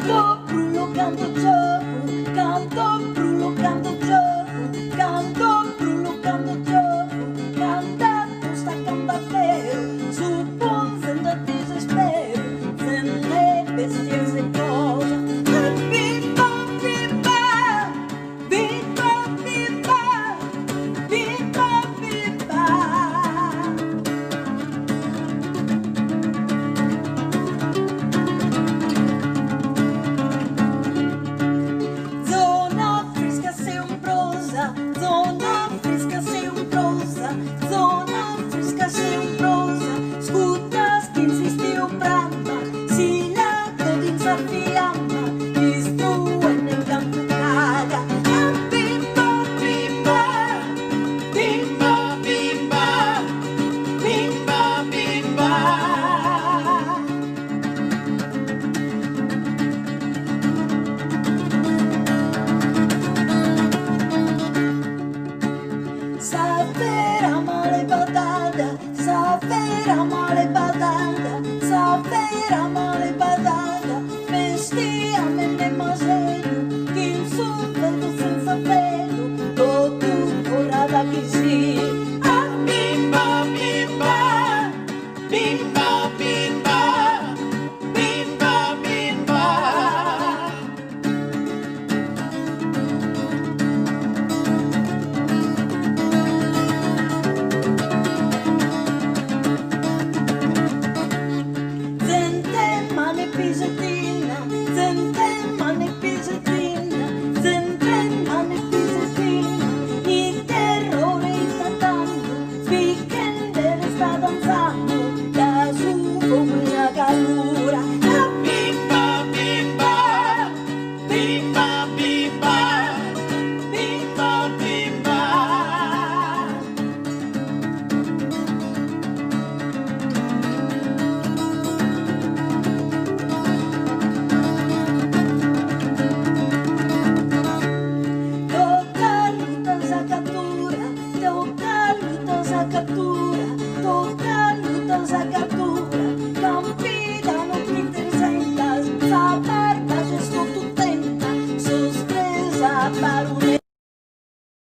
Canto, brullo, canto, gioco, canto, brullo, canto, gioco, canto, brullo, canto, gioco, canta, tosta, canta vero, su buon sento desespero, se ne bestie se cosa. Viva, viva, viva, viva, viva, viva. Zona fresca sei un prosa, zona fresca sei un prosa, zona fresca sei un prosa, scutas che insiste un brama, si la godinza fiamma, istruen nel campo caga. Bimba, bimba, bimba, bimba, bimba, bimba. Savera male badada, savera male badada, savera male badada, vestiamo nel masello, che il suo velo senza velo, tutto ora da chi si. Ah, bimba, bimba, bimba.